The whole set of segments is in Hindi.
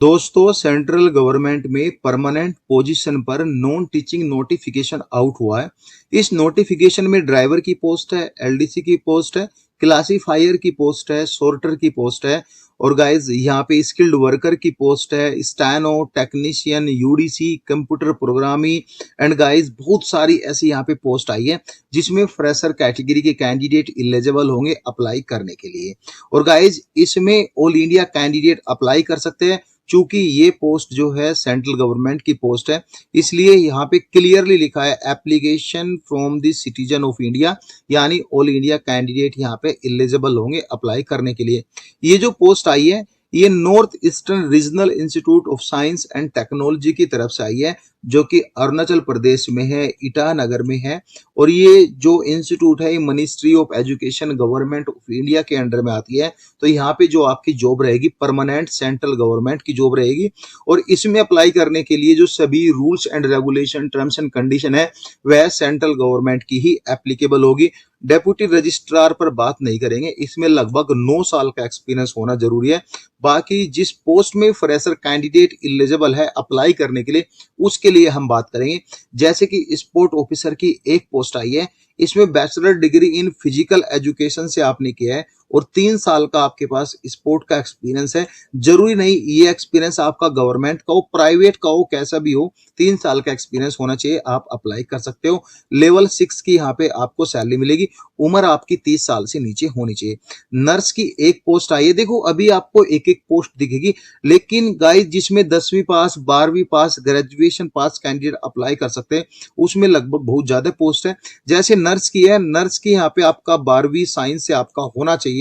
दोस्तों सेंट्रल गवर्नमेंट में परमानेंट पोजीशन पर नॉन टीचिंग नोटिफिकेशन आउट हुआ है। इस नोटिफिकेशन में ड्राइवर की पोस्ट है, एलडीसी की पोस्ट है, क्लासीफायर की पोस्ट है, सोर्टर की पोस्ट है और गाइज यहाँ पे स्किल्ड वर्कर की पोस्ट है, steno technician, UDC, computer programming and guys बहुत सारी ऐसी यहाँ पे पोस्ट आई है जिसमें फ्रेशर कैटेगरी के कैंडिडेट एलिजिबल होंगे अप्लाई करने के लिए। और गाइज इसमें ऑल इंडिया कैंडिडेट अप्लाई कर सकते हैं। चूंकि ये पोस्ट जो है सेंट्रल गवर्नमेंट की पोस्ट है, इसलिए यहाँ पे क्लियरली लिखा है application from the citizen of India, यानी ऑल इंडिया कैंडिडेट यहाँ पे एलिजिबल होंगे अप्लाई करने के लिए। ये जो पोस्ट आई है ये north eastern regional institute of science and technology की तरफ से आई है, जो कि अरुणाचल प्रदेश में है, ईटानगर में है। और ये जो इंस्टीट्यूट है ये ministry of education government of India के अंडर में आती है। तो यहाँ पे जो आपकी जॉब रहेगी परमानेंट सेंट्रल गवर्नमेंट की जॉब रहेगी। और इसमें अप्लाई करने के लिए जो सभी rules and regulation, terms and condition है वह सेंट्रल गवर्नमेंट की ही एप्लीकेबल होगी। डेप्यूटी रजिस्ट्रार पर बात नहीं करेंगे, इसमें लगभग 9 साल का एक्सपीरियंस होना जरूरी है। बाकी जिस पोस्ट में फ्रेशर कैंडिडेट एलिजिबल है अप्लाई करने के लिए उसके लिए हम बात करेंगे। जैसे कि स्पोर्ट ऑफिसर की एक पोस्ट आई है, इसमें bachelor degree in physical education से आपने किया है और 3 साल का आपके पास स्पोर्ट का एक्सपीरियंस है। जरूरी नहीं ये एक्सपीरियंस आपका गवर्नमेंट का हो, प्राइवेट का हो, कैसा भी हो, 3 साल का एक्सपीरियंस होना चाहिए, आप अप्लाई कर सकते हो। लेवल 6 की यहाँ पे आपको सैलरी मिलेगी। उम्र आपकी 30 साल से नीचे होनी चाहिए। नर्स की एक पोस्ट आई है। देखो अभी आपको एक एक पोस्ट दिखेगी, लेकिन गाइस जिसमें 10वीं पास, 12वीं पास, ग्रेजुएशन पास कैंडिडेट अप्लाई कर सकते हैं उसमें लगभग बहुत ज्यादा पोस्ट है। जैसे नर्स की है, नर्स की यहाँ पे आपका 12वीं साइंस से आपका होना चाहिए।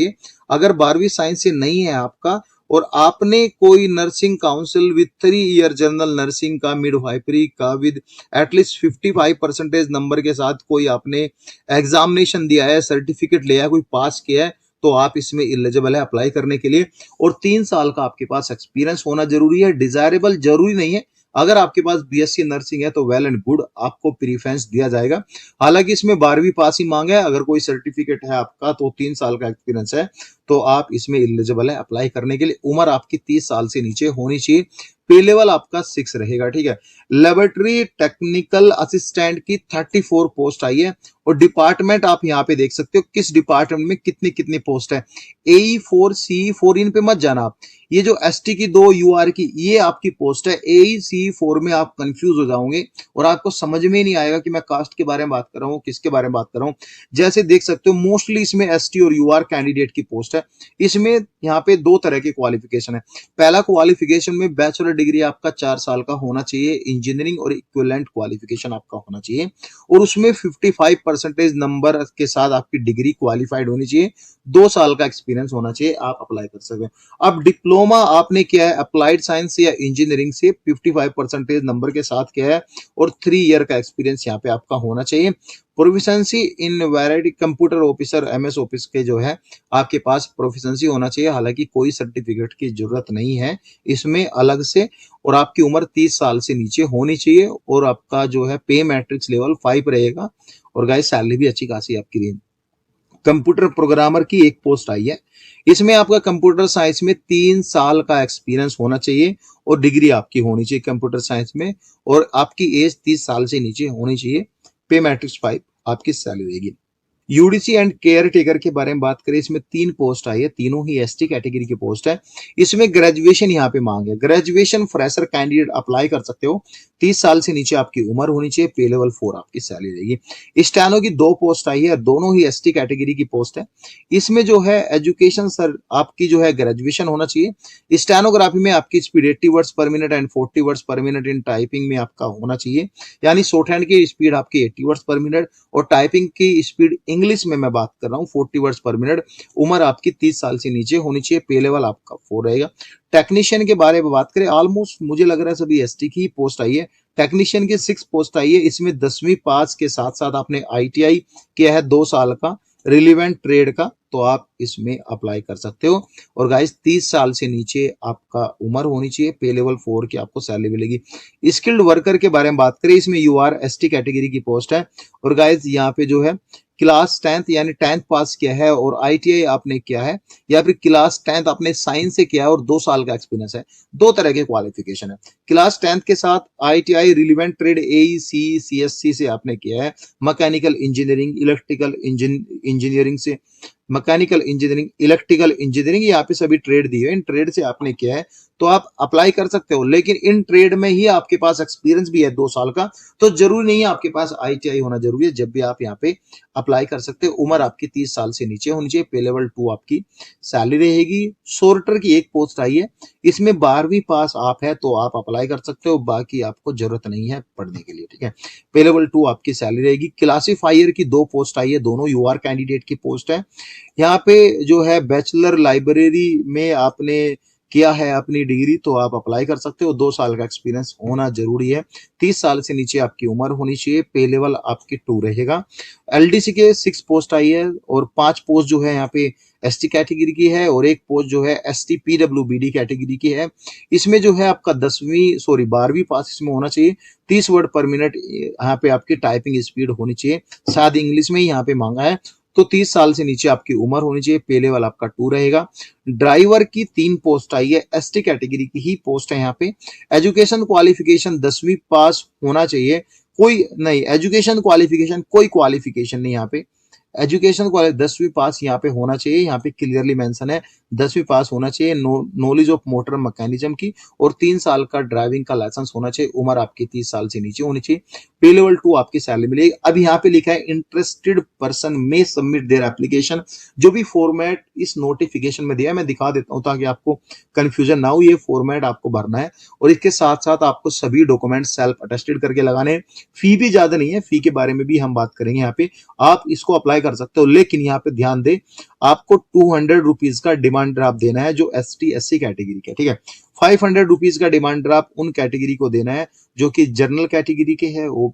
अगर 12वीं साइंस से नहीं है आपका और आपने कोई nursing council with 3 year general nursing का, मिडवाइफरी का विद एटलीस्ट 55% नंबर के साथ कोई आपने एग्जामिनेशन दिया है, सर्टिफिकेट लिया है, कोई पास किया है, तो आप इसमें एलिजिबल है अप्लाई करने के लिए। और 3 साल का आपके पास एक्सपीरियंस होना जरूरी है। डिजायरेबल जरूरी नहीं है। अगर आपके पास बीएससी नर्सिंग है तो वेल एंड गुड, आपको प्रीफरेंस दिया जाएगा। हालांकि इसमें 12वीं पास ही मांगा है। अगर कोई सर्टिफिकेट है आपका तो 3 साल का एक्सपीरियंस है तो आप इसमें एलिजिबल है अप्लाई करने के लिए। उम्र आपकी 30 साल से नीचे होनी चाहिए। पे लेवल आपका 6 रहेगा, ठीक है। लेबोरेटरी टेक्निकल असिस्टेंट की 34 पोस्ट आई है और डिपार्टमेंट आप यहाँ पे देख सकते हो किस डिपार्टमेंट में कितनी कितनी पोस्ट है। AE4, CE4 इन पे मत जाना आप। ये जो ST की 2 UR की ये आपकी पोस्ट है। AE, CE4 में आप कंफ्यूज हो जाओगे और आपको समझ में नहीं आएगा कि मैं कास्ट के बारे में बात कर रहा हूँ, किसके बारे में बात कर रहा हूँ। जैसे देख सकते हो मोस्टली इसमें ST और UR कैंडिडेट की पोस्ट है। इसमें यहाँ पे 2 तरह की क्वालिफिकेशन है। पहला क्वालिफिकेशन में बैचलर डिग्री आपका 4 साल का होना चाहिए, इंजीनियरिंग और इक्विवेलेंट क्वालिफिकेशन आपका होना चाहिए और उसमें 55% नंबर के साथ आपकी डिग्री क्वालिफाइड होनी चाहिए। 2 साल का एक्सपीरियंस होना चाहिए, आप अप्लाई कर सकते हैं। अब डिप्लोमा आपने किया है अप्लाइड साइंस या इंजीनियरिंग से, 55% नंबर के साथ किया है और 3 ईयर का एक्सपीरियंस यहाँ पे आपका होना चाहिए। प्रोफिशिएंसी इन variety computer officer, MS office के जो है आपके पास प्रोफिशिएंसी होना चाहिए। हालांकि कोई सर्टिफिकेट की जरूरत नहीं है इसमें अलग से। और आपकी उम्र 30 साल से नीचे होनी चाहिए और आपका जो है पे मैट्रिक्स लेवल 5 रहेगा। और गाइस सैलरी भी अच्छी खासी आपकी रहेगी। कंप्यूटर प्रोग्रामर की एक पोस्ट आई है। इसमें आपका कंप्यूटर साइंस में 3 साल का एक्सपीरियंस होना चाहिए और डिग्री आपकी होनी चाहिए कंप्यूटर साइंस में और आपकी एज 30 साल से नीचे होनी चाहिए। पे मैट्रिक्स 5 आपकी सैलरी रहेगी। यूडीसी एंड केयर टेकर के बारे में बात करें, इसमें 3 पोस्ट आई है, तीनों ही ST कैटेगरी की पोस्ट है। इसमें ग्रेजुएशन यहाँ पे मांग है। ग्रेजुएशन फ्रेशर कैंडिडेट अप्लाई कर सकते हो। 30 साल से नीचे आपकी उम्र होनी चाहिए। पे लेवल 4 आपकी सैलरी रहेगी। स्टैनो की 2 पोस्ट आई है, दोनों ही ST कैटेगरी की पोस्ट है। इसमें जो है एजुकेशन सर आपकी जो है ग्रेजुएशन होना चाहिए। स्टेनोग्राफी में आपकी स्पीड 80 वर्ड्स पर मिनट एंड 40 वर्ड्स पर मिनट इन टाइपिंग में आपका होना चाहिए। यानी शॉर्ट हैंड की स्पीड आपकी 80 वर्ड्स पर मिनट और टाइपिंग की स्पीड इंग्लिश में मैं बात कर रहा हूँ 40 वर्ड्स पर मिनट। उम्र आपकी 30 साल से नीचे होनी चाहिए। पे लेवल आपका 4 रहेगा। टेक्नीशियन के बारे में बात करें, ऑलमोस्ट मुझे लग रहा है सभी ST की पोस्ट आई है। टेक्नीशियन की 6 पोस्ट आई है। इसमें 10वीं पास के साथ साथ आपने ITI किया है 2 साल का रिलीवेंट ट्रेड का, तो आप इसमें अप्लाई कर सकते हो। और गाइस 30 साल से नीचे आपका उम्र होनी चाहिए। पे लेवल 4 की आपको सैलरी मिलेगी। स्किल्ड वर्कर के बारे में बात करें, इसमें UR ST कैटेगरी की पोस्ट है और गाइस यहाँ पे जो है क्लास 10th यानी 10th पास किया है और आईटीआई आपने किया है, या फिर क्लास 10th आपने साइंस से किया है और 2 साल का एक्सपीरियंस है। दो तरह के क्वालिफिकेशन है। क्लास 10th के साथ ITI relevant trade AEC CSC से आपने किया है, मैकेनिकल इंजीनियरिंग, इलेक्ट्रिकल इंजीनियरिंग से, मैकेनिकल इंजीनियरिंग, इलेक्ट्रिकल इंजीनियरिंग, यहाँ पे सभी ट्रेड दिए, इन ट्रेड से आपने किया है तो आप अप्लाई कर सकते हो। लेकिन इन ट्रेड में ही आपके पास एक्सपीरियंस भी है 2 साल का, तो जरूरी नहीं है आपके पास आईटीआई होना जरूरी है, जब भी आप यहाँ पे अप्लाई कर सकते हो। उम्र आपकी 30 साल से नीचे होनी चाहिए। पे लेवल 2 आपकी सैलरी रहेगी। सोर्टर की एक पोस्ट आई है, इसमें 12वीं पास आप है तो आप अप्लाई कर सकते हो, बाकी आपको जरूरत नहीं है पढ़ने के लिए, ठीक है। पे लेवल 2 आपकी सैलरी रहेगी। क्लासीफायर की 2 पोस्ट आई है, दोनों यूआर कैंडिडेट की पोस्ट है। यहाँ पे जो है बैचलर लाइब्रेरी में आपने किया है अपनी डिग्री तो आप अप्लाई कर सकते हो। 2 साल का एक्सपीरियंस होना जरूरी है। 30 साल से नीचे आपकी उम्र होनी चाहिए। पे लेवल आपकी 2 रहेगा। एलडीसी के 6 पोस्ट आई है और 5 पोस्ट जो है यहाँ पे एसटी कैटेगरी की है और एक पोस्ट जो है एसटी पीडब्ल्यूबीडी कैटेगरी की है। इसमें जो है आपका 12वीं पास इसमें होना चाहिए। 30 वर्ड पर मिनट यहाँ पे आपकी टाइपिंग स्पीड होनी चाहिए। शायद इंग्लिश में ही यहाँ पे मांगा है। तो 30 साल से नीचे आपकी उम्र होनी चाहिए। पे लेवल आपका 2 रहेगा। ड्राइवर की 3 पोस्ट आई है, एसटी कैटेगरी की ही पोस्ट है यहाँ पे। एजुकेशन क्वालिफिकेशन 10वीं पास होना चाहिए। कोई नहीं, एजुकेशन क्वालिफिकेशन कोई क्वालिफिकेशन नहीं यहाँ पे। एजुकेशन क्वालिफिकेशन 10वीं पास यहाँ पे होना चाहिए। यहाँ पे क्लियरली मेंशन है 10वीं पास होना चाहिए। नॉलेज ऑफ मोटर मैकेनिज्म की और 3 साल का ड्राइविंग का लाइसेंस होना चाहिए। उम्र आपकी 30 साल से नीचे होनी चाहिए। पे लेवल 2 आपकी सैलरी मिलेगी। अब यहाँ पे लिखा है इंटरेस्टेड पर्सन में सबमिट देयर एप्लीकेशन। जो भी फॉर्मेट इस नोटिफिकेशन में दिया है मैं दिखा देता हूँ ताकि आपको कंफ्यूजन ना हो। ये फॉर्मेट आपको भरना है और इसके साथ साथ आपको सभी डॉक्यूमेंट सेल्फ अटेस्टेड करके लगाने हैं। फी भी ज्यादा नहीं है, फी के बारे में भी हम बात करेंगे यहाँ पे। आप इसको अप्लाई कर सकते हो, लेकिन यहाँ पे ध्यान दे आपको 200 रुपीज का डिमांड ड्राफ्ट देना है जो एसटी एससी कैटेगरी का, ठीक है। 500 रुपीज का डिमांड ड्राफ्ट उन कैटेगरी को देना है जो कि जनरल कैटेगरी के है। वो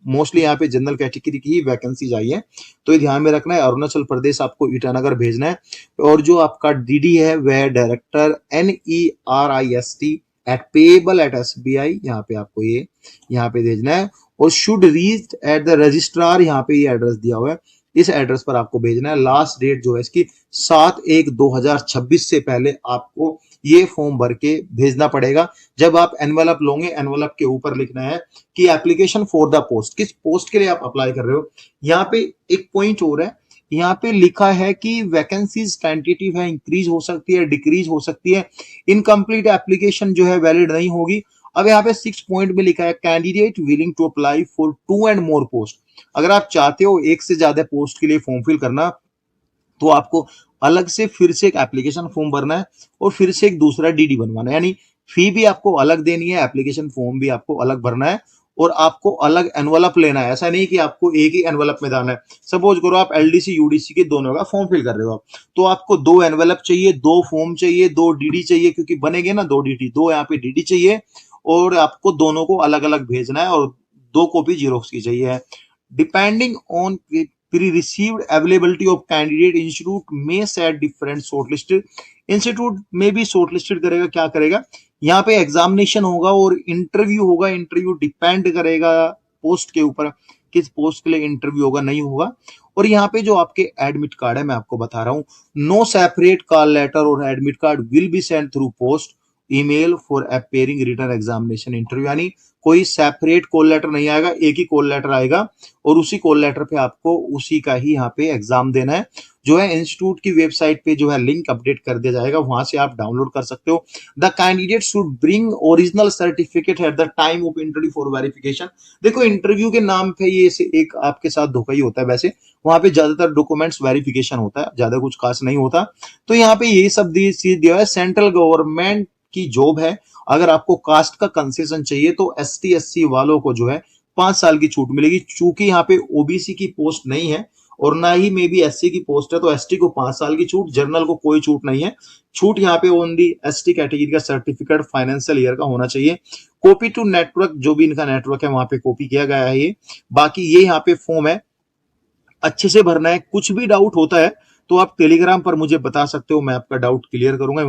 मोस्टली यहाँ पे जनरल कैटेगरी की ही वैकेंसी आई है, तो ये ध्यान में रखना है। अरुणाचल प्रदेश आपको ईटानगर भेजना है और जो आपका डीडी है वह director NERIST at payable at SBI, यहाँ पे आपको ये यहाँ पे भेजना है और should reach at the registrar, यहाँ पे ये एड्रेस दिया हुआ है, इस एड्रेस पर आपको भेजना है। लास्ट डेट जो है इसकी 7/1/2026 से पहले आपको ये फॉर्म भर के भेजना पड़ेगा। जब आप एनवेलप लोगे, एनवेलप के ऊपर लिखना है कि एप्लीकेशन फॉर द पोस्ट, किस पोस्ट के लिए आप अप्लाई कर रहे हो। यहाँ पे एक पॉइंट और है, यहाँ पे लिखा है कि वैकेंसीज टेंटेटिव है, इंक्रीज हो सकती है, डिक्रीज हो सकती है, इनकम्प्लीट एप्लीकेशन जो है वैलिड नहीं होगी। अब यहाँ पे 6 पॉइंट में लिखा है candidate willing to apply for 2 and more post. अगर आप चाहते हो एक से ज्यादा पोस्ट के लिए फॉर्म फिल करना तो आपको अलग से फिर से एक एप्लीकेशन फॉर्म भरना है और फिर से एक दूसरा डीडी बनवाना है। यानी फी भी आपको अलग देनी है, एप्लीकेशन फॉर्म भी आपको अलग भरना है और आपको अलग एनवलप लेना है। ऐसा नहीं कि आपको एक ही एनवलप में डालना है। सपोज करो आप एलडीसी यूडीसी के दोनों का फॉर्म फिल कर रहे हो आप, तो आपको 2 एनवलप चाहिए, 2 फॉर्म चाहिए, 2 डीडी चाहिए, क्योंकि बनेंगे ना 2 डीडी, 2 यहाँ पे डीडी चाहिए और आपको दोनों को अलग अलग भेजना है और 2 कॉपी जीरोक्स की चाहिए। Depending on pre-received availability of candidate, institute may set different shortlisted, institute में भी शॉर्टलिस्टेड करेगा। क्या करेगा, यहाँ पे एग्जामिनेशन होगा और इंटरव्यू होगा। इंटरव्यू डिपेंड करेगा पोस्ट के ऊपर, किस पोस्ट के लिए इंटरव्यू होगा नहीं होगा। और यहाँ पे जो आपके एडमिट कार्ड है मैं आपको बता रहा हूँ, नो सेपरेट कॉल लेटर और admit card will be send through post email for appearing written examination interview. यानी कोई सेपरेट कॉल लेटर नहीं आएगा, एक ही कॉल लेटर आएगा और उसी कॉल लेटर पे आपको उसी का ही यहाँ पे एग्जाम देना है। जो है इंस्टीट्यूट की वेबसाइट पे जो है लिंक अपडेट कर दिया जाएगा, वहां से आप डाउनलोड कर सकते हो। The candidate should bring original certificate at the time of interview for verification. देखो इंटरव्यू के नाम पे ये एक आपके साथ धोखा ही होता है, वैसे वहां पे ज्यादातर डॉक्यूमेंट्स वेरिफिकेशन होता है, ज्यादा कुछ खास नहीं होता। तो यहाँ पे ये सब चीज दिया है। सेंट्रल गवर्नमेंट की जॉब है। अगर आपको कास्ट का कंसेशन चाहिए तो एसटी एससी वालों को जो है 5 साल की छूट मिलेगी। चूंकि यहाँ पे ओबीसी की पोस्ट नहीं है और ना ही मे बी एससी की पोस्ट है, तो एसटी को 5 साल की छूट, जनरल को कोई छूट नहीं है। छूट यहाँ पे ओनली एसटी कैटेगरी का सर्टिफिकेट फाइनेंशियल ईयर का होना चाहिए। कॉपी टू नेटवर्क, जो भी इनका नेटवर्क है वहां पे कॉपी किया गया है ये। बाकी ये यहाँ पे फॉर्म है, अच्छे से भरना है। कुछ भी डाउट होता है तो आप टेलीग्राम पर मुझे बता सकते हो, मैं आपका डाउट क्लियर करूंगा।